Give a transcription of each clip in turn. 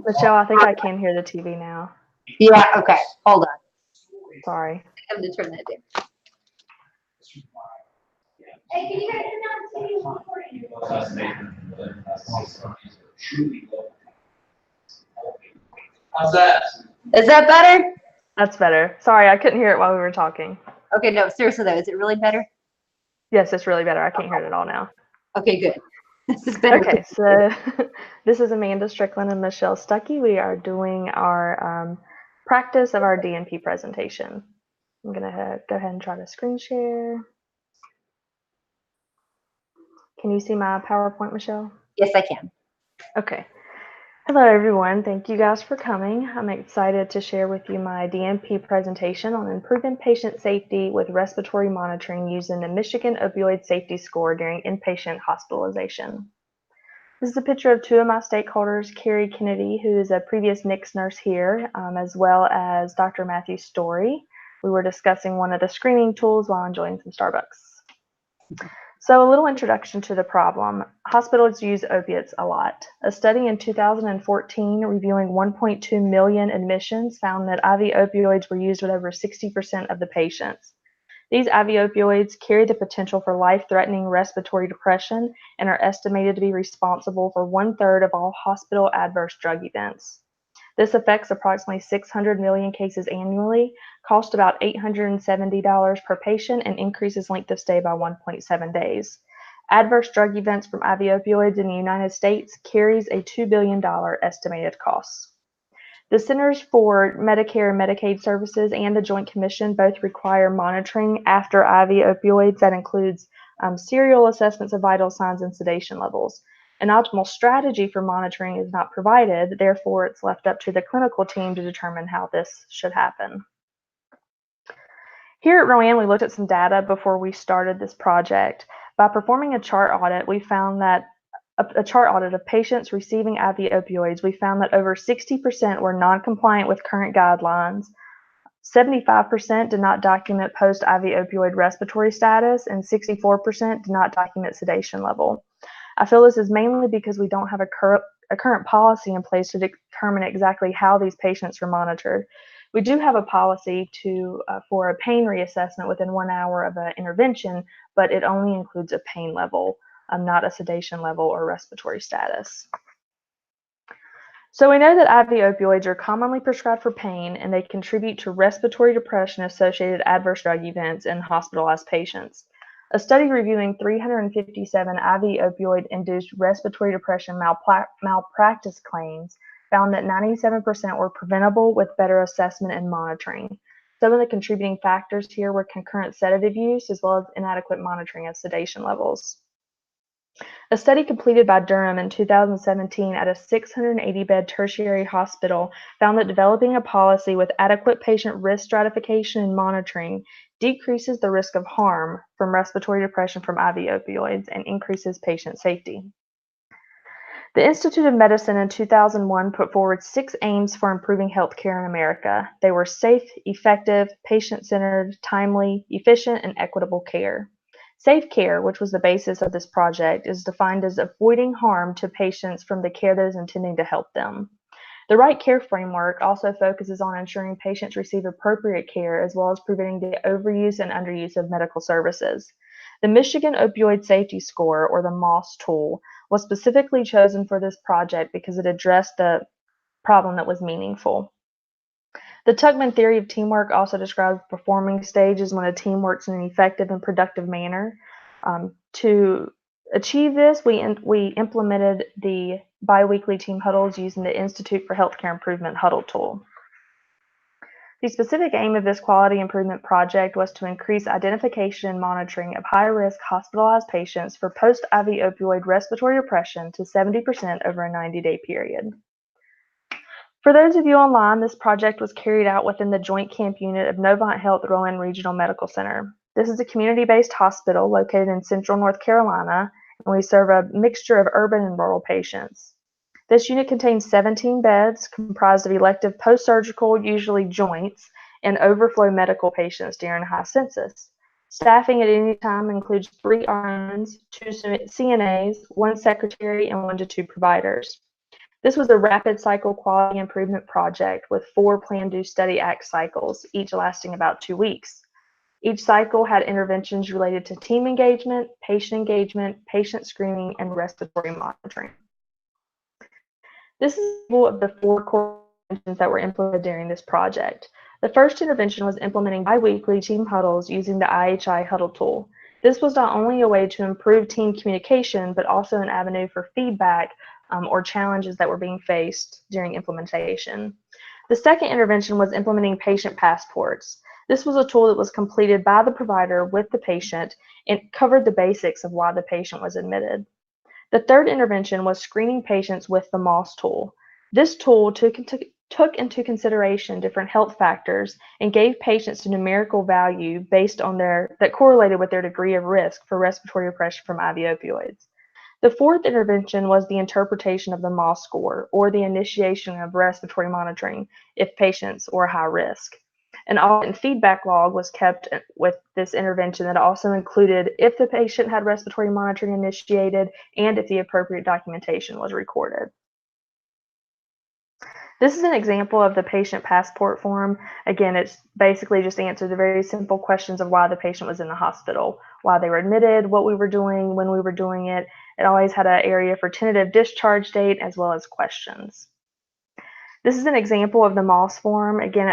Michelle, I think I can hear the TV now. Yeah, okay. Hold on. Sorry. I have to turn that down. Hey, can you guys turn down How's that? Is that better? That's better. Sorry, I couldn't hear it while we were talking. Okay, no, seriously though, is it really better? Yes, it's really better. I can't hear it at all now. Okay, good. This is better. Okay, so this is Amanda Strickland and Michelle Stuckey. We are doing our practice of our DNP presentation. I'm going to go ahead and try to screen share. Can you see my PowerPoint, Michelle? Yes, I can. Okay. Hello, everyone. Thank you guys for coming. I'm excited to share with you my DNP presentation on improving patient safety with respiratory monitoring using the Michigan Opioid Safety Score during inpatient hospitalization. This is a picture of two of my stakeholders, Carrie Kennedy, who is a previous NICS nurse here, as well as Dr. Matthew Story. We were discussing one of the screening tools while enjoying some Starbucks. So a little introduction to the problem. Hospitals use opiates a lot. A study in 2014 reviewing 1.2 million admissions found that IV opioids were used with over 60% of the patients. These IV opioids carry the potential for life-threatening respiratory depression and are estimated to be responsible for 1/3 of all hospital adverse drug events. This affects approximately 600 million cases annually, costs about $870 per patient, and increases length of stay by 1.7 days. Adverse drug events from IV opioids in the United States carries a $2 billion estimated cost. The Centers for Medicare and Medicaid Services and the Joint Commission both require monitoring after IV opioids that includes serial assessments of vital signs and sedation levels. An optimal strategy for monitoring is not provided, therefore it's left up to the clinical team to determine how this should happen. Here at Rowan, we looked at some data before we started this project. By performing a chart audit, we found that a chart audit of patients receiving IV opioids, we found that over 60% were non-compliant with current guidelines, 75% did not document post-IV opioid respiratory status, and 64% did not document sedation level. I feel this is mainly because we don't have a current policy in place to determine exactly how these patients are monitored. We do have a policy for a pain reassessment within 1 hour of an intervention, but it only includes a pain level, not a sedation level or respiratory status. So we know that IV opioids are commonly prescribed for pain, and they contribute to respiratory depression associated adverse drug events in hospitalized patients. A study reviewing 357 IV opioid-induced respiratory depression malpractice claims found that 97% were preventable with better assessment and monitoring. Some of the contributing factors here were concurrent sedative use as well as inadequate monitoring of sedation levels. A study completed by Durham in 2017 at a 680-bed tertiary hospital found that developing a policy with adequate patient risk stratification and monitoring decreases the risk of harm from respiratory depression from IV opioids and increases patient safety. The Institute of Medicine in 2001 put forward 6 aims for improving healthcare in America. They were safe, effective, patient-centered, timely, efficient, and equitable care. Safe care, which was the basis of this project, is defined as avoiding harm to patients from the care that is intending to help them. The right care framework also focuses on ensuring patients receive appropriate care as well as preventing the overuse and underuse of medical services. The Michigan Opioid Safety Score, or the MOS tool, was specifically chosen for this project because it addressed the problem that was meaningful. The Tuckman theory of teamwork also describes performing stages when a team works in an effective and productive manner. To achieve this, we implemented the biweekly team huddles using the Institute for Healthcare Improvement huddle tool. The specific aim of this quality improvement project was to increase identification and monitoring of high-risk hospitalized patients for post-IV opioid respiratory depression to 70% over a 90-day period. For those of you online, this project was carried out within the Joint Camp Unit of Novant Health Rowan Regional Medical Center. This is a community-based hospital located in central North Carolina, and we serve a mixture of urban and rural patients. This unit contains 17 beds comprised of elective post-surgical, usually joints, and overflow medical patients during high census. Staffing at any time includes 3 RNs, 2 CNAs, 1 secretary, and 1 to 2 providers. This was a rapid cycle quality improvement project with 4 plan, do, study, act cycles, each lasting about 2 weeks. Each cycle had interventions related to team engagement, patient screening, and respiratory monitoring. This is one of the 4 core interventions that were implemented during this project. The first intervention was implementing biweekly team huddles using the IHI huddle tool. This was not only a way to improve team communication, but also an avenue for feedback or challenges that were being faced during implementation. The second intervention was implementing patient passports. This was a tool that was completed by the provider with the patient and covered the basics of why the patient was admitted. The third intervention was screening patients with the MOS tool. This tool took into consideration different health factors and gave patients a numerical value based on that correlated with their degree of risk for respiratory depression from IV opioids. The fourth intervention was the interpretation of the MOS score, or the initiation of respiratory monitoring if patients were high risk. An audit and feedback log was kept with this intervention that also included if the patient had respiratory monitoring initiated and if the appropriate documentation was recorded. This is an example of the patient passport form. Again, it's basically just answered the very simple questions of why the patient was in the hospital, why they were admitted, what we were doing, when we were doing it. It always had an area for tentative discharge date as well as questions. This is an example of the MOS form. Again,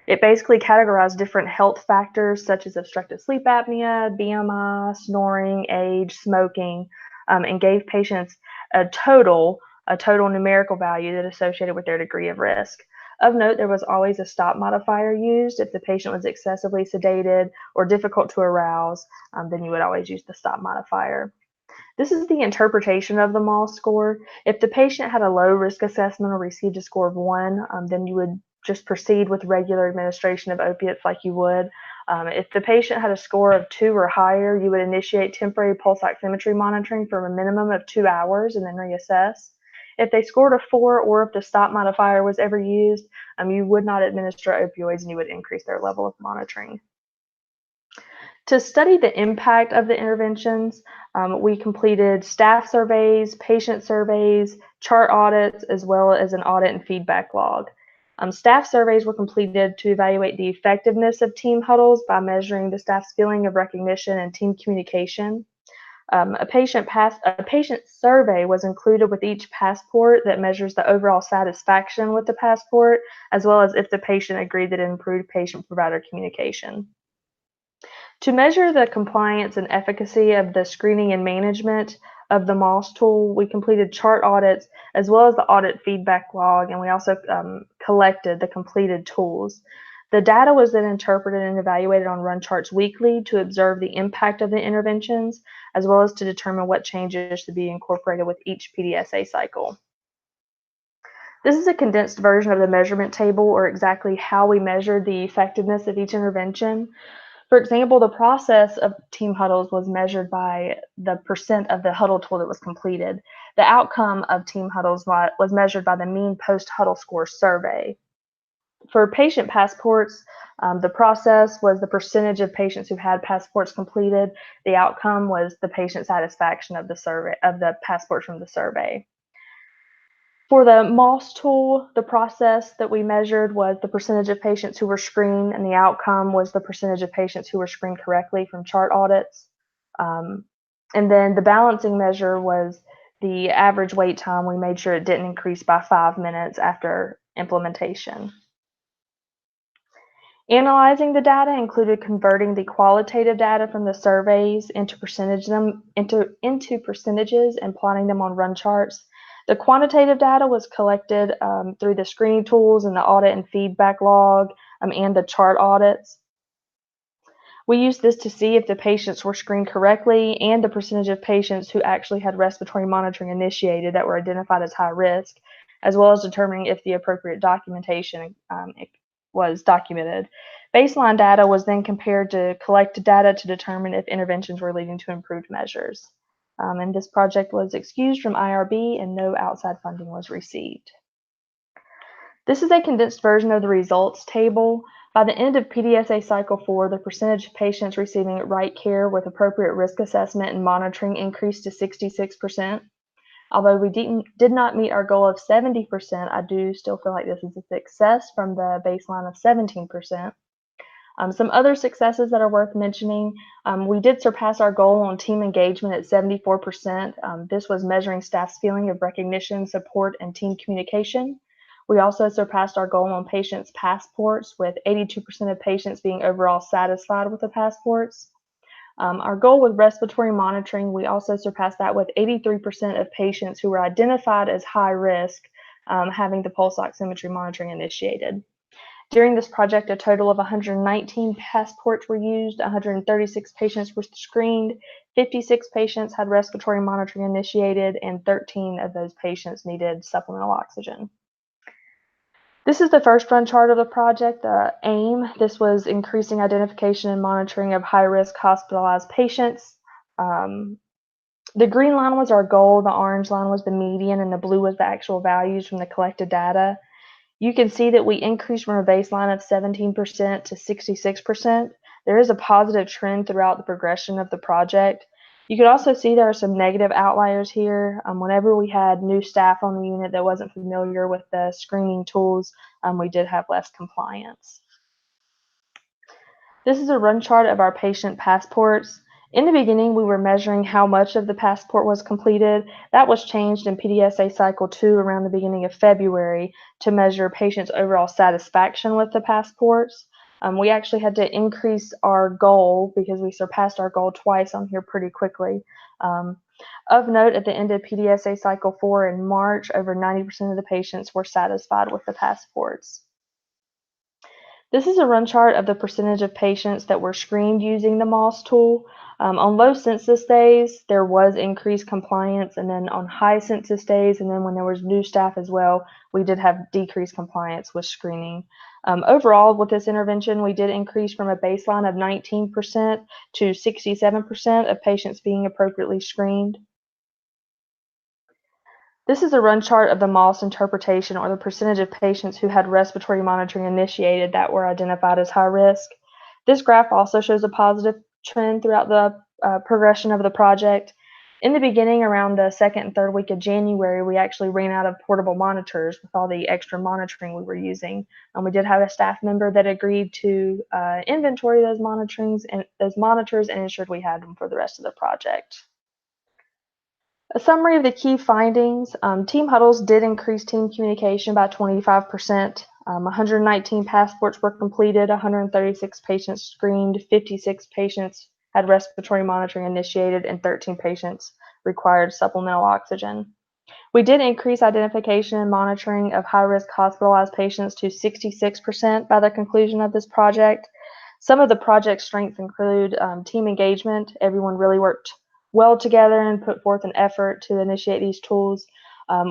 it basically categorized different health factors such as obstructive sleep apnea, BMI, snoring, age, smoking, and gave patients a total numerical value that associated with their degree of risk. Of note, there was always a stop modifier used. If the patient was excessively sedated or difficult to arouse, then you would always use the stop modifier. This is the interpretation of the MOS score. If the patient had a low risk assessment or received a score of 1, then you would just proceed with regular administration of opiates like you would. If the patient had a score of 2 or higher, you would initiate temporary pulse oximetry monitoring for a minimum of 2 hours and then reassess. If they scored a 4 or if the stop modifier was ever used, you would not administer opioids and you would increase their level of monitoring. To study the impact of the interventions, we completed staff surveys, patient surveys, chart audits, as well as an audit and feedback log. Staff surveys were completed to evaluate the effectiveness of team huddles by measuring the staff's feeling of recognition and team communication. A patient survey was included with each passport that measures the overall satisfaction with the passport, as well as if the patient agreed that it improved patient-provider communication. To measure the compliance and efficacy of the screening and management of the MOS tool, we completed chart audits as well as the audit feedback log, and we also collected the completed tools. The data was then interpreted and evaluated on run charts weekly to observe the impact of the interventions, as well as to determine what changes should be incorporated with each PDSA cycle. This is a condensed version of the measurement table, or exactly how we measured the effectiveness of each intervention. For example, the process of team huddles was measured by the percent of the huddle tool that was completed. The outcome of team huddles was measured by the mean post-huddle score survey. For patient passports, the process was the percentage of patients who had passports completed. The outcome was the patient satisfaction of the passports from the survey. For the MOS tool, the process that we measured was the percentage of patients who were screened, and the outcome was the percentage of patients who were screened correctly from chart audits. And then the balancing measure was the average wait time. We made sure it didn't increase by 5 minutes after implementation. Analyzing the data included converting the qualitative data from the surveys into percentages and plotting them on run charts. The quantitative data was collected through the screening tools and the audit and feedback log and the chart audits. We used this to see if the patients were screened correctly and the percentage of patients who actually had respiratory monitoring initiated that were identified as high risk, as well as determining if the appropriate documentation was documented. Baseline data was then compared to collected data to determine if interventions were leading to improved measures. And this project was excused from IRB and no outside funding was received. This is a condensed version of the results table. By the end of PDSA Cycle 4, the percentage of patients receiving right care with appropriate risk assessment and monitoring increased to 66%. Although we did not meet our goal of 70%, I do still feel like this is a success from the baseline of 17%. Some other successes that are worth mentioning, we did surpass our goal on team engagement at 74%. This was measuring staff's feeling of recognition, support, and team communication. We also surpassed our goal on patients' passports, with 82% of patients being overall satisfied with the passports. Our goal with respiratory monitoring, we also surpassed that with 83% of patients who were identified as high risk having the pulse oximetry monitoring initiated. During this project, a total of 119 passports were used, 136 patients were screened, 56 patients had respiratory monitoring initiated, and 13 of those patients needed supplemental oxygen. This is the first run chart of the project, the AIM. This was increasing identification and monitoring of high-risk hospitalized patients. The green line was our goal, the orange line was the median, and the blue was the actual values from the collected data. You can see that we increased from a baseline of 17% to 66%. There is a positive trend throughout the progression of the project. You can also see there are some negative outliers here. Whenever we had new staff on the unit that wasn't familiar with the screening tools, we did have less compliance. This is a run chart of our patient passports. In the beginning, we were measuring how much of the passport was completed. That was changed in PDSA cycle 2 around the beginning of February to measure patients' overall satisfaction with the passports. We actually had to increase our goal because we surpassed our goal twice on here pretty quickly. Of note, at the end of PDSA cycle 4 in March, over 90% of the patients were satisfied with the passports. This is a run chart of the percentage of patients that were screened using the MOS tool. On low census days, there was increased compliance, and then on high census days, and then when there was new staff as well, we did have decreased compliance with screening. Overall, with this intervention, we did increase from a baseline of 19% to 67% of patients being appropriately screened. This is a run chart of the MOS interpretation, or the percentage of patients who had respiratory monitoring initiated that were identified as high risk. This graph also shows a positive trend throughout the progression of the project. In the beginning, around the second and third week of January, we actually ran out of portable monitors with all the extra monitoring we were using. We did have a staff member that agreed to inventory those monitors and ensured we had them for the rest of the project. A summary of the key findings. Team huddles did increase team communication by 25%. 119 passports were completed, 136 patients screened, 56 patients had respiratory monitoring initiated, and 13 patients required supplemental oxygen. We did increase identification and monitoring of high-risk hospitalized patients to 66% by the conclusion of this project. Some of the project strengths include team engagement. Everyone really worked well together and put forth an effort to initiate these tools.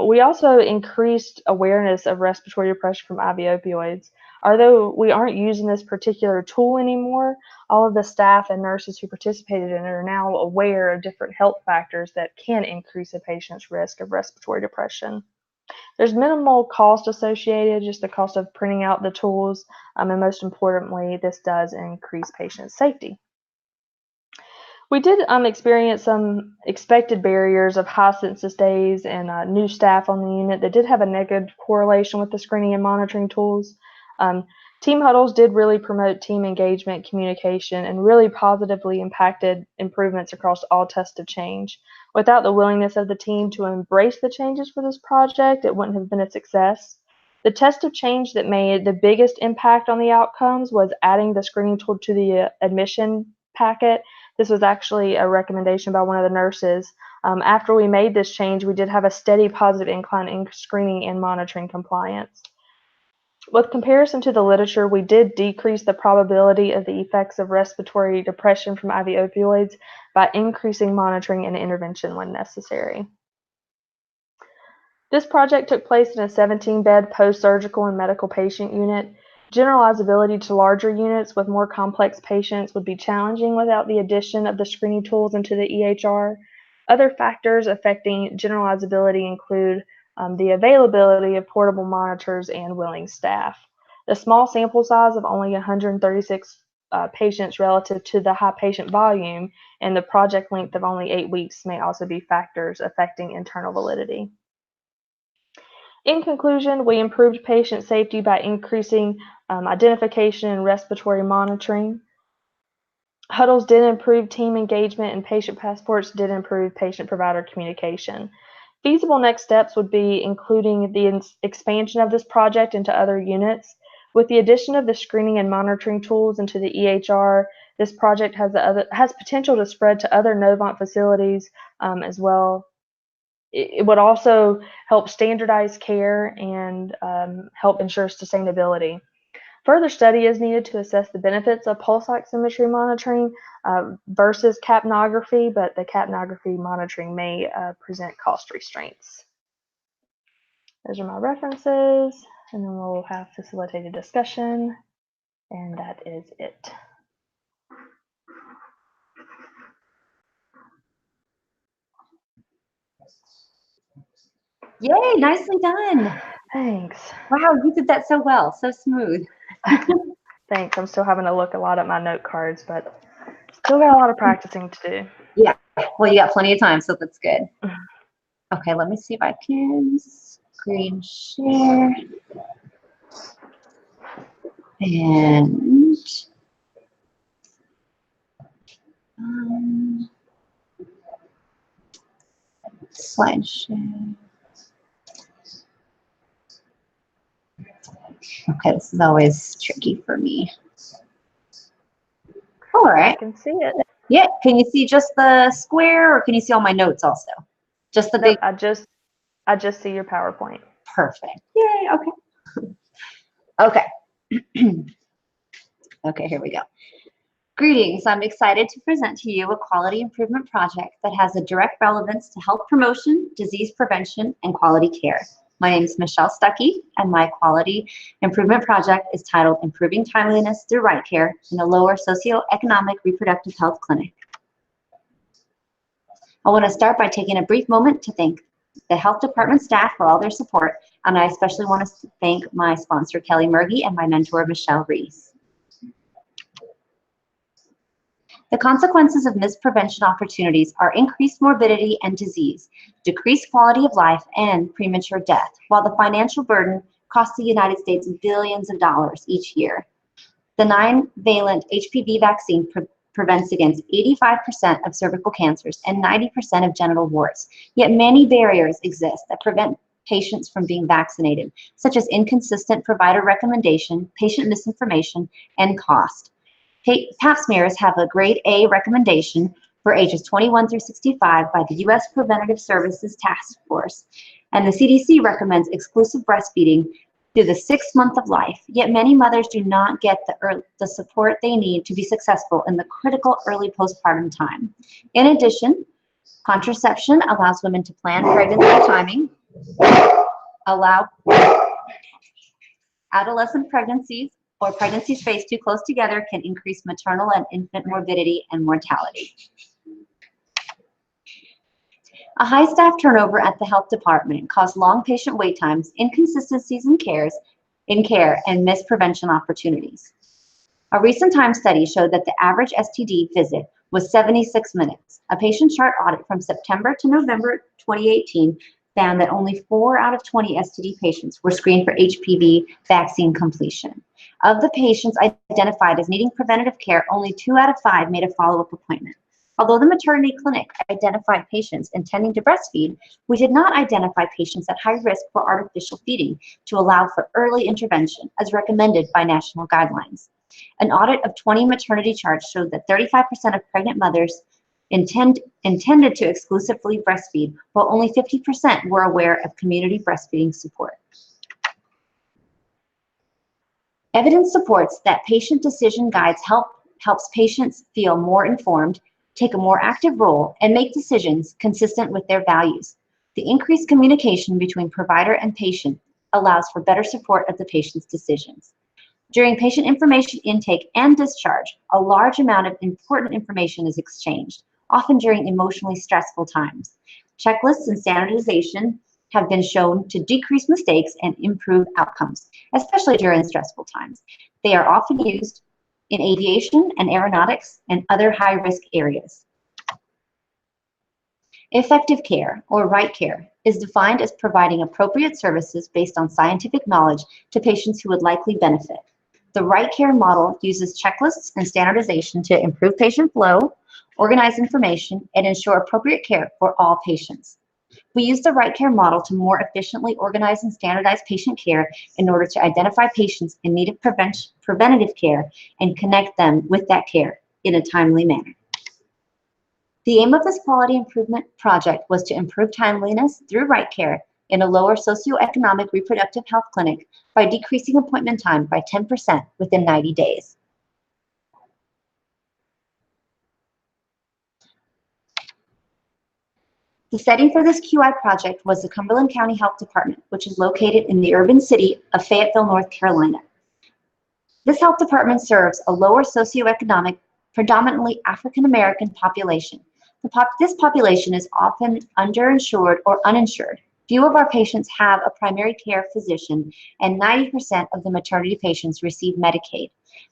We also increased awareness of respiratory depression from IV opioids. Although we aren't using this particular tool anymore, all of the staff and nurses who participated in it are now aware of different health factors that can increase a patient's risk of respiratory depression. There's minimal cost associated, just the cost of printing out the tools, and most importantly, this does increase patient safety. We did experience some expected barriers of high census days and new staff on the unit that did have a negative correlation with the screening and monitoring tools. Team huddles did really promote team engagement, communication, and really positively impacted improvements across all tests of change. Without the willingness of the team to embrace the changes for this project, it wouldn't have been a success. The test of change that made the biggest impact on the outcomes was adding the screening tool to the admission packet. This was actually a recommendation by one of the nurses. After we made this change, we did have a steady positive incline in screening and monitoring compliance. With comparison to the literature, we did decrease the probability of the effects of respiratory depression from IV opioids by increasing monitoring and intervention when necessary. This project took place in a 17-bed post-surgical and medical patient unit. Generalizability to larger units with more complex patients would be challenging without the addition of the screening tools into the EHR. Other factors affecting generalizability include the availability of portable monitors and willing staff. The small sample size of only 136 patients relative to the high patient volume, and the project length of only 8 weeks may also be factors affecting internal validity. In conclusion, we improved patient safety by increasing identification and respiratory monitoring. Huddles did improve team engagement, and patient passports did improve patient-provider communication. Feasible next steps would be including the expansion of this project into other units. With the addition of the screening and monitoring tools into the EHR, this project has potential to spread to other Novant facilities as well. It would also help standardize care and help ensure sustainability. Further study is needed to assess the benefits of pulse oximetry monitoring versus capnography, but the capnography monitoring may present cost restraints. Those are my references, and then we'll have facilitated discussion, and that is it. Yay, nicely done. Thanks. Wow, you did that so well, so smooth. Thanks. I'm still having to look a lot at my note cards, but still got a lot of practicing to do. Yeah, well, you got plenty of time, so that's good. Okay, let me see if I can screen share. And slide share. Okay, this is always tricky for me. All right. I can see it. Yeah, can you see just the square, or can you see all my notes also? Just the big. I just see your PowerPoint. Perfect. Yay. Okay. Okay. Okay, here we go. Greetings. I'm excited to present to you a quality improvement project that has a direct relevance to health promotion, disease prevention, and quality care. My name is Michelle Stuckey, and my quality improvement project is titled Improving Timeliness Through Right Care in a Lower Socioeconomic Reproductive Health Clinic. I want to start by taking a brief moment to thank the health department staff for all their support, and I especially want to thank my sponsor, Kelly Murgy, and my mentor, Michelle Reese. The consequences of missed prevention opportunities are increased morbidity and disease, decreased quality of life, and premature death, while the financial burden costs the United States billions of dollars each year. The 9-valent HPV vaccine prevents against 85% of cervical cancers and 90% of genital warts, yet many barriers exist that prevent patients from being vaccinated, such as inconsistent provider recommendation, patient misinformation, and cost. Pap smears have a grade A recommendation for ages 21 through 65 by the U.S. Preventative Services Task Force, and the CDC recommends exclusive breastfeeding through the 6th month of life, yet many mothers do not get the support they need to be successful in the critical early postpartum time. In addition, contraception allows women to plan pregnancy timing, allow adolescent pregnancies, or pregnancies spaced too close together can increase maternal and infant morbidity and mortality. A high staff turnover at the health department caused long patient wait times, inconsistencies in care, and missed prevention opportunities. A recent time study showed that the average STD visit was 76 minutes. A patient chart audit from September to November 2018 found that only 4 out of 20 STD patients were screened for HPV vaccine completion. Of the patients identified as needing preventative care, only 2 out of 5 made a follow-up appointment. Although the maternity clinic identified patients intending to breastfeed, we did not identify patients at high risk for artificial feeding to allow for early intervention, as recommended by national guidelines. An audit of 20 maternity charts showed that 35% of pregnant mothers intended to exclusively breastfeed, while only 50% were aware of community breastfeeding support. Evidence supports that patient decision guides helps patients feel more informed, take a more active role, and make decisions consistent with their values. The increased communication between provider and patient allows for better support of the patient's decisions. During patient information intake and discharge, a large amount of important information is exchanged, often during emotionally stressful times. Checklists and standardization have been shown to decrease mistakes and improve outcomes, especially during stressful times. They are often used in aviation and aeronautics and other high-risk areas. Effective care, or right care, is defined as providing appropriate services based on scientific knowledge to patients who would likely benefit. The right care model uses checklists and standardization to improve patient flow, organize information, and ensure appropriate care for all patients. We use the right care model to more efficiently organize and standardize patient care in order to identify patients in need of preventative care and connect them with that care in a timely manner. The aim of this quality improvement project was to improve timeliness through right care in a lower socioeconomic reproductive health clinic by decreasing appointment time by 10% within 90 days. The setting for this QI project was the Cumberland County Health Department, which is located in the urban city of Fayetteville, North Carolina. This health department serves a lower socioeconomic, predominantly African American population. This population is often underinsured or uninsured. Few of our patients have a primary care physician, and 90% of the maternity patients receive Medicaid.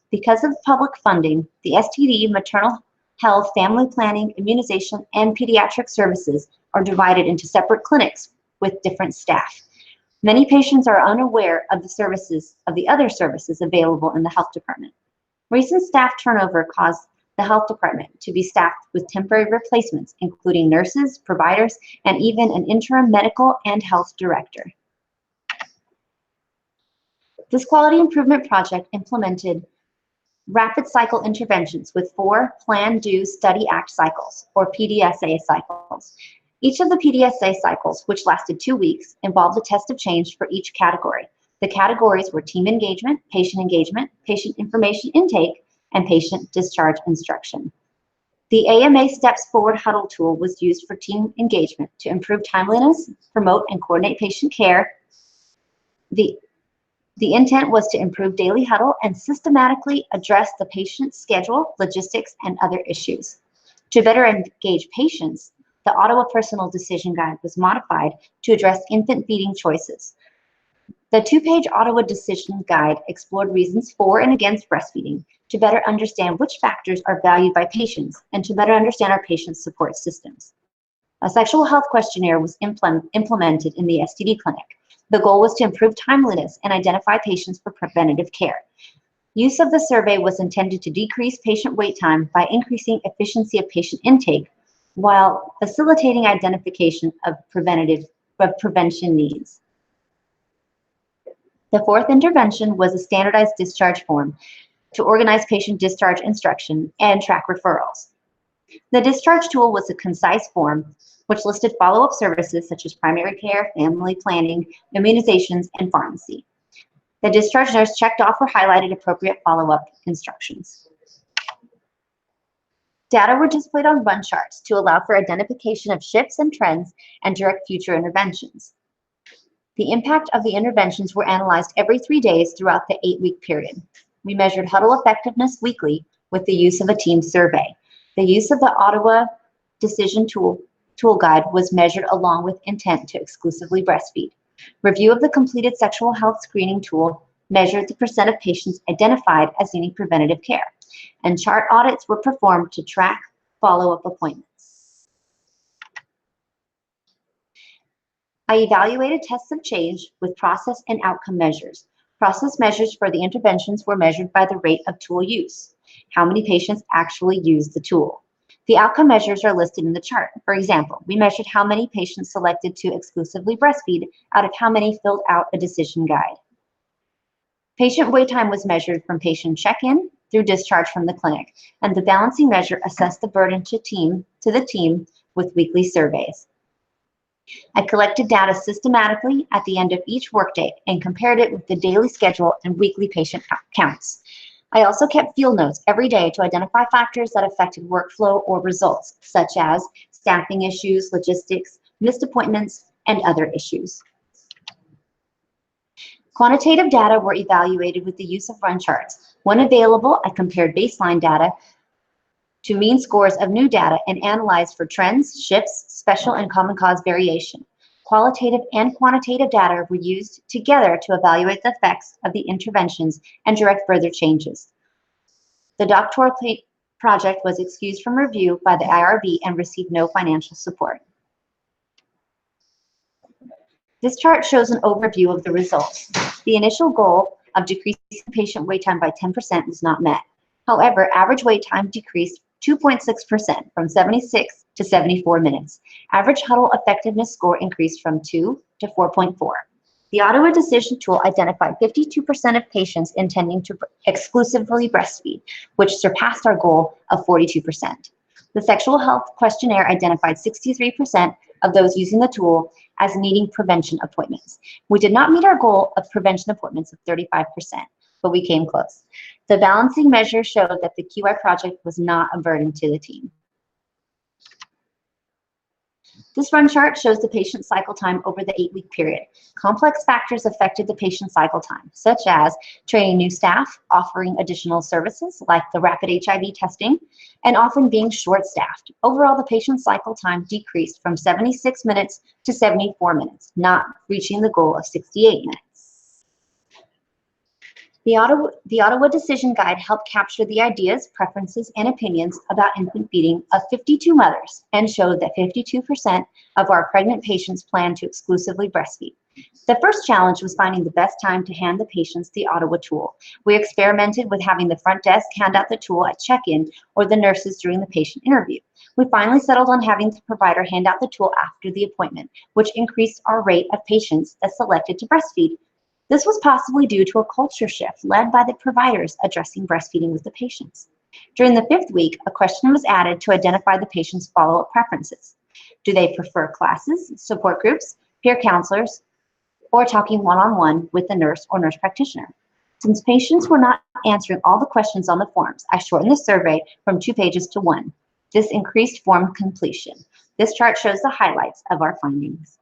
Because of public funding, the STD, maternal health, family planning, immunization, and pediatric services are divided into separate clinics with different staff. Many patients are unaware of the other services available in the health department. Recent staff turnover caused the health department to be staffed with temporary replacements, including nurses, providers, and even an interim medical and health director. This quality improvement project implemented rapid cycle interventions with 4 Plan, Do, Study, Act cycles, or PDSA cycles. Each of the PDSA cycles, which lasted 2 weeks, involved a test of change for each category. The categories were team engagement, patient information intake, and patient discharge instruction. The AMA Steps Forward Huddle tool was used for team engagement to improve timeliness, promote and coordinate patient care. The intent was to improve daily huddle and systematically address the patient's schedule, logistics, and other issues. To better engage patients, the Ottawa Personal Decision Guide was modified to address infant feeding choices. The 2-page Ottawa Decision Guide explored reasons for and against breastfeeding to better understand which factors are valued by patients and to better understand our patient support systems. A sexual health questionnaire was implemented in the STD clinic. The goal was to improve timeliness and identify patients for preventative care. Use of the survey was intended to decrease patient wait time by increasing efficiency of patient intake while facilitating identification of prevention needs. The 4th intervention was a standardized discharge form to organize patient discharge instruction and track referrals. The discharge tool was a concise form which listed follow-up services such as primary care, family planning, immunizations, and pharmacy. The discharge nurse checked off or highlighted appropriate follow-up instructions. Data were displayed on run charts to allow for identification of shifts and trends and direct future interventions. The impact of the interventions were analyzed every 3 days throughout the 8-week period. We measured huddle effectiveness weekly with the use of a team survey. The use of the Ottawa Decision Tool Guide was measured along with intent to exclusively breastfeed. Review of the completed sexual health screening tool measured the % of patients identified as needing preventative care, and chart audits were performed to track follow-up appointments. I evaluated tests of change with process and outcome measures. Process measures for the interventions were measured by the rate of tool use, how many patients actually used the tool. The outcome measures are listed in the chart. For example, we measured how many patients selected to exclusively breastfeed out of how many filled out a decision guide. Patient wait time was measured from patient check-in through discharge from the clinic, and the balancing measure assessed the burden to the team with weekly surveys. I collected data systematically at the end of each workday and compared it with the daily schedule and weekly patient counts. I also kept field notes every day to identify factors that affected workflow or results, such as staffing issues, logistics, missed appointments, and other issues. Quantitative data were evaluated with the use of run charts. When available, I compared baseline data to mean scores of new data and analyzed for trends, shifts, special and common cause variation. Qualitative and quantitative data were used together to evaluate the effects of the interventions and direct further changes. The doctoral project was excused from review by the IRB and received no financial support. This chart shows an overview of the results. The initial goal of decreasing patient wait time by 10% was not met. However, average wait time decreased 2.6% from 76 to 74 minutes. Average huddle effectiveness score increased from 2 to 4.4. The Ottawa Decision Tool identified 52% of patients intending to exclusively breastfeed, which surpassed our goal of 42%. The Sexual Health Questionnaire identified 63% of those using the tool as needing prevention appointments. We did not meet our goal of prevention appointments of 35%, but we came close. The balancing measure showed that the QI project was not a burden to the team. This run chart shows the patient cycle time over the 8-week period. Complex factors affected the patient cycle time, such as training new staff, offering additional services like the rapid HIV testing, and often being short-staffed. Overall, the patient cycle time decreased from 76 minutes to 74 minutes, not reaching the goal of 68 minutes. The Ottawa Decision Guide helped capture the ideas, preferences, and opinions about infant feeding of 52 mothers and showed that 52% of our pregnant patients plan to exclusively breastfeed. The first challenge was finding the best time to hand the patients the Ottawa tool. We experimented with having the front desk hand out the tool at check-in or the nurses during the patient interview. We finally settled on having the provider hand out the tool after the appointment, which increased our rate of patients that selected to breastfeed. This was possibly due to a culture shift led by the providers addressing breastfeeding with the patients. During the 5th week, a question was added to identify the patient's follow-up preferences. Do they prefer classes, support groups, peer counselors, or talking one-on-one with the nurse or nurse practitioner? Since patients were not answering all the questions on the forms, I shortened the survey from 2 pages to 1. This increased form completion. This chart shows the highlights of our findings.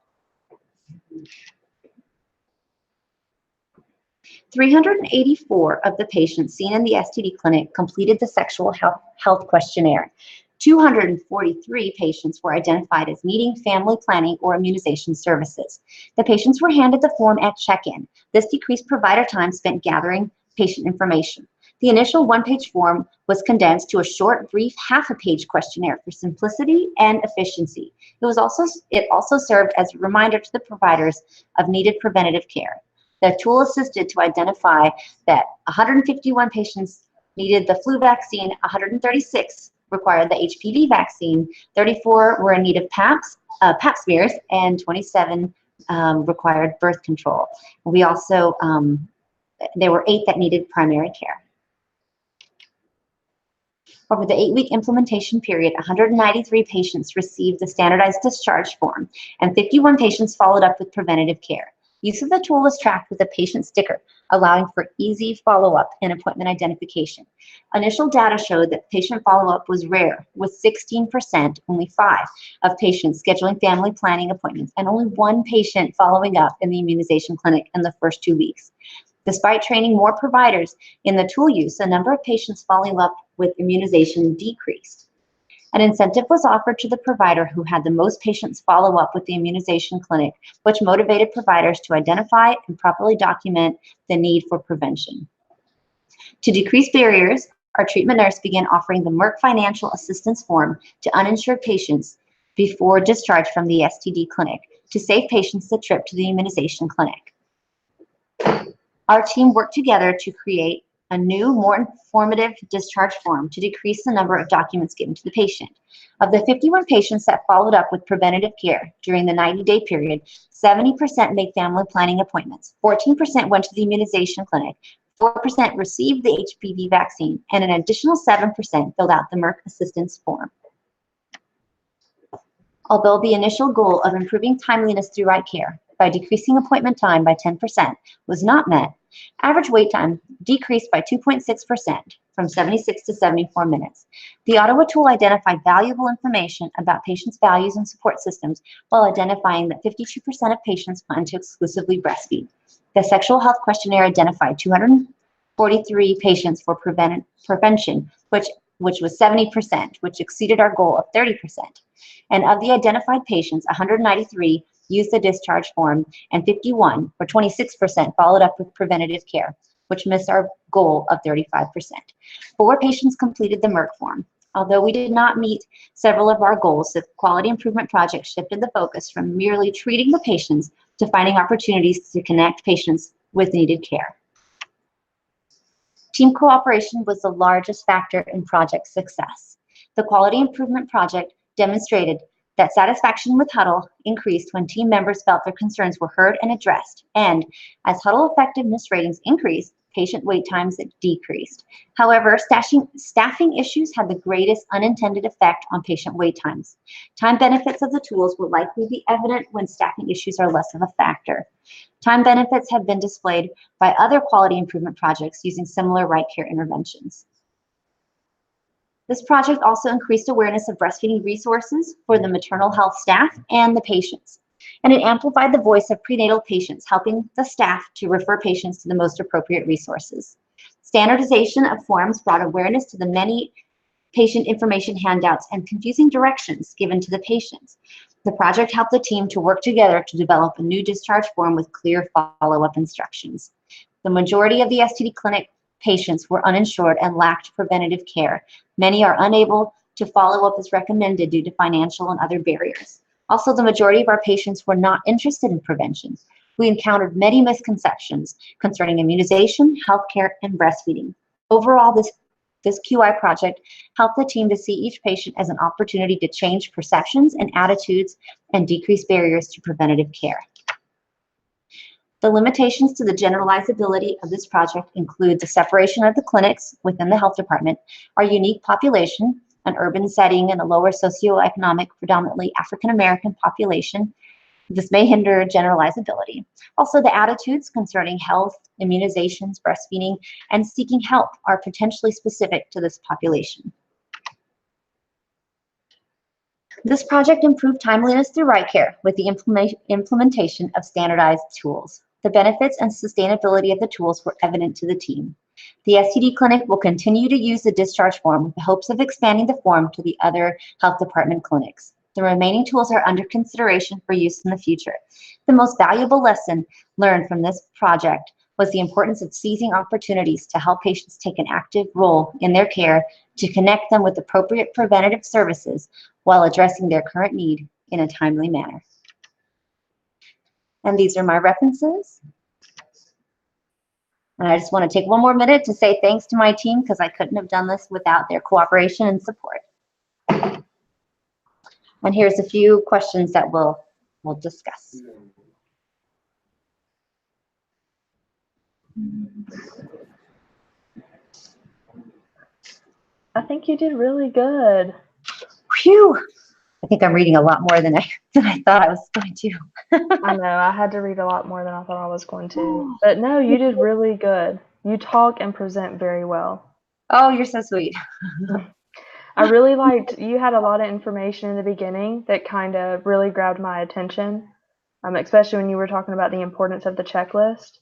384 of the patients seen in the STD clinic completed the sexual health questionnaire. 243 patients were identified as needing family planning or immunization services. The patients were handed the form at check-in. This decreased provider time spent gathering patient information. The initial 1-page form was condensed to a short, brief, half-a-page questionnaire for simplicity and efficiency. It also served as a reminder to the providers of needed preventative care. The tool assisted to identify that 151 patients needed the flu vaccine, 136 required the HPV vaccine, 34 were in need of pap smears, and 27 required birth control. We also, there were 8 that needed primary care. Over the 8-week implementation period, 193 patients received the standardized discharge form, and 51 patients followed up with preventative care. Use of the tool was tracked with a patient sticker, allowing for easy follow-up and appointment identification. Initial data showed that patient follow-up was rare, with 16%, only 5, of patients scheduling family planning appointments, and only 1 patient following up in the immunization clinic in the first 2 weeks. Despite training more providers in the tool use, the number of patients following up with immunization decreased. An incentive was offered to the provider who had the most patients follow up with the immunization clinic, which motivated providers to identify and properly document the need for prevention. To decrease barriers, our treatment nurse began offering the Merck Financial Assistance Form to uninsured patients before discharge from the STD clinic to save patients the trip to the immunization clinic. Our team worked together to create a new, more informative discharge form to decrease the number of documents given to the patient. Of the 51 patients that followed up with preventative care during the 90-day period, 70% made family planning appointments, 14% went to the immunization clinic, 4% received the HPV vaccine, and an additional 7% filled out the Merck assistance form. Although the initial goal of improving timeliness through right care by decreasing appointment time by 10% was not met, average wait time decreased by 2.6% from 76 to 74 minutes. The Ottawa tool identified valuable information about patients' values and support systems while identifying that 52% of patients plan to exclusively breastfeed. The sexual health questionnaire identified 243 patients for prevention, which was 70%, which exceeded our goal of 30%. And of the identified patients, 193 used the discharge form, and 51, or 26%, followed up with preventative care. which missed our goal of 35%. 4 patients completed the Merck form. Although we did not meet several of our goals, the quality improvement project shifted the focus from merely treating the patients to finding opportunities to connect patients with needed care. Team cooperation was the largest factor in project success. The quality improvement project demonstrated that satisfaction with Huddle increased when team members felt their concerns were heard and addressed, and as Huddle effectiveness ratings increased, patient wait times decreased. However, staffing issues had the greatest unintended effect on patient wait times. Time benefits of the tools will likely be evident when staffing issues are less of a factor. Time benefits have been displayed by other quality improvement projects using similar right care interventions. This project also increased awareness of breastfeeding resources for the maternal health staff and the patients. And it amplified the voice of prenatal patients, helping the staff to refer patients to the most appropriate resources. Standardization of forms brought awareness to the many patient information handouts and confusing directions given to the patients. The project helped the team to work together to develop a new discharge form with clear follow-up instructions. The majority of the STD clinic patients were uninsured and lacked preventative care. Many are unable to follow up as recommended due to financial and other barriers. Also, the majority of our patients were not interested in prevention. We encountered many misconceptions concerning immunization, healthcare, and breastfeeding. Overall, this QI project helped the team to see each patient as an opportunity to change perceptions and attitudes and decrease barriers to preventative care. The limitations to the generalizability of this project include the separation of the clinics within the health department, our unique population, an urban setting, and a lower socioeconomic, predominantly African-American population. This may hinder generalizability. Also, the attitudes concerning health, immunizations, breastfeeding, and seeking help are potentially specific to this population. This project improved timeliness through right care with the implementation of standardized tools. The benefits and sustainability of the tools were evident to the team. The STD clinic will continue to use the discharge form with the hopes of expanding the form to the other health department clinics. The remaining tools are under consideration for use in the future. The most valuable lesson learned from this project was the importance of seizing opportunities to help patients take an active role in their care, to connect them with appropriate preventative services while addressing their current need in a timely manner. And these are my references. And I just want to take one more minute to say thanks to my team because I couldn't have done this without their cooperation and support. And here's a few questions that we'll discuss. I think you did really good. Phew! I think I'm reading a lot more than I thought I was going to. I know, I had to read a lot more than I thought I was going to. But no, you did really good. You talk and present very well. Oh, you're so sweet. I really liked, you had a lot of information in the beginning that kind of really grabbed my attention, especially when you were talking about the importance of the checklist.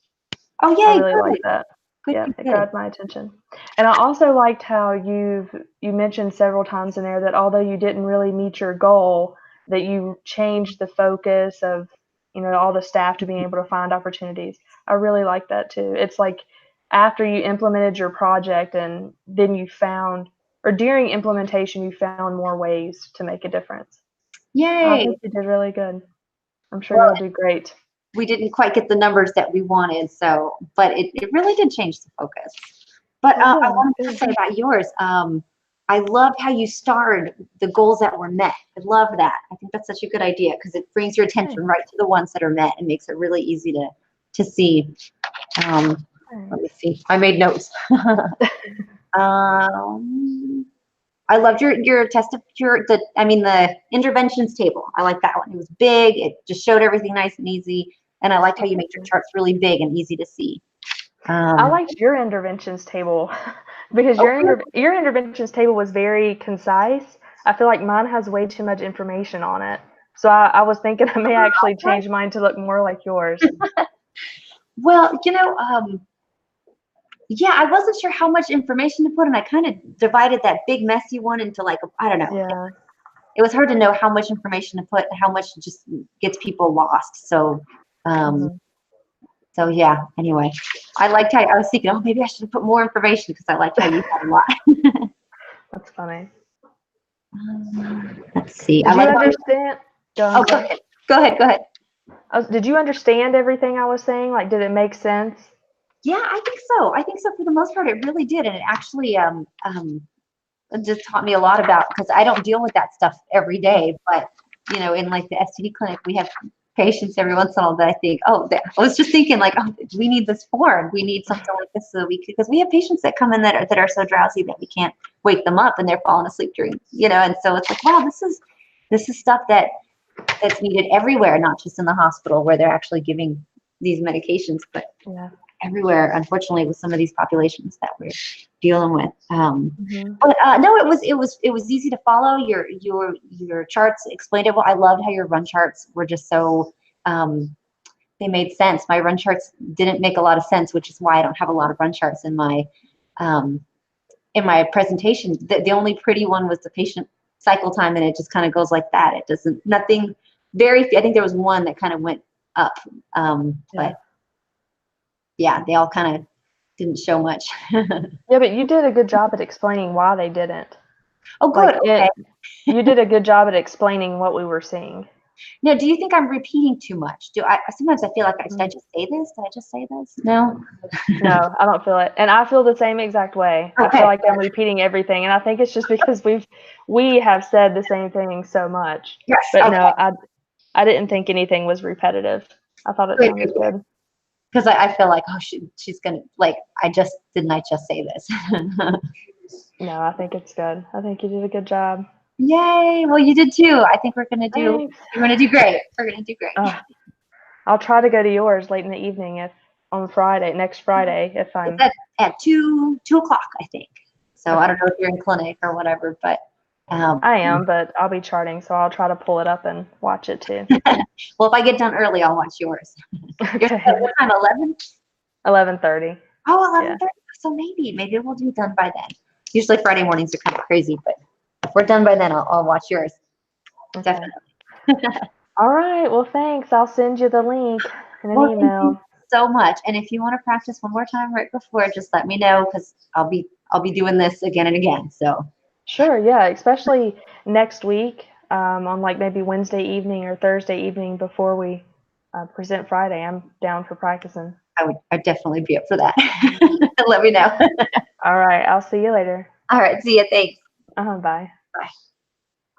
Oh, yay, I really good. liked that. Good, Yeah, good, it good. grabbed my attention. And I also liked how you mentioned several times in there that although you didn't really meet your goal, that you changed the focus of, all the staff to being able to find opportunities. I really like that too. It's like after you implemented your project and then you found, or during implementation, you found more ways to make a difference. I Yay. think you did really good. I'm sure Well, you'll do great. we didn't quite get the numbers that we wanted, but it really did change the focus. But I wanted to say about yours, I loved how you starred the goals that were met. I love that. I think that's such a good idea because it brings your attention right to the ones that are met and makes it really easy to see. Let me see. I made notes. I loved your the interventions table. I like that one. It was big. It just showed everything nice and easy. And I liked how you made your charts really big and easy to see. I liked your interventions table because your interventions table was very concise. I feel like mine has way too much information on it. So I was thinking I may actually change mine to look more like yours. Well, yeah, I wasn't sure how much information to put, and I kind of divided that big messy one into I don't know. Yeah. It was hard to know how much information to put and how much just gets people lost. So, so So yeah, anyway, I liked how I was thinking, oh, maybe I should have put more information because I liked how you had a lot. That's funny. Let's see. Did you understand? Oh, go ahead. Go ahead. Go ahead. Did you understand everything I was saying? Like, did it make sense? Yeah, I think so. I think so for the most part. It really did, and it actually it just taught me a lot about, because I don't deal with that stuff every day, but you know, in like the STD clinic, we have patients every once in a while that I think, oh, I was just thinking like, oh, we need this form. We need something like this so we could, because we have patients that come in that are so drowsy that we can't wake them up and they're falling asleep during, you know, and so it's like, wow, this is stuff that's needed everywhere, not just in the hospital where they're actually giving these medications, but Yeah. everywhere, unfortunately, with some of these populations that we're dealing with. Mm-hmm. But no, it was easy to follow. Your charts explained it well. I loved how your run charts were just so they made sense. My run charts didn't make a lot of sense, which is why I don't have a lot of run charts in my presentation. The only pretty one was the patient cycle time, and it just kind of goes like that. It doesn't, nothing very, I think there was one that kind of went up, but yeah, they all kind of didn't show much. Yeah, but you did a good job at explaining why they didn't. Oh, good. Okay. You did a good job at explaining what we were seeing. Now, do you think I'm repeating too much? Sometimes I feel like, did I just say this? Did I just say this? No? No, I don't feel it. And I feel the same exact way. Okay. I feel like I'm repeating everything. And I think it's just because we have said the same thing so much. Yes. But okay. no, I didn't think anything was repetitive. I thought it sounded good. Because I feel like, oh, she's going to, like, I just say this? No, I think it's good. I think you did a good job. Yay. Well, you did too. I think we're going to do great. We're going to do great. I'll try to go to yours late in the evening next Friday, if I'm at 2 o'clock, I think. So okay. I don't know if you're in clinic or whatever, but I am, but I'll be charting, so I'll try to pull it up and watch it too. Well, if I get done early, I'll watch yours. Okay. What time? 11? 11:30. Oh, 11:30. Yeah. So maybe we'll be done by then. Usually Friday mornings are kind of crazy, but if we're done by then, I'll watch yours. Okay. Definitely. All right. Well, thanks. I'll send you the link in an email. Thank you so much. And if you want to practice one more time right before, just let me know, because I'll be doing this again and again. So. Sure. Yeah. Especially next week, on like maybe Wednesday evening or Thursday evening before we present Friday. I'm down for practicing. I'd definitely be up for that. Let me know. All right. I'll see you later. All right. See you. Thanks. Bye. Bye.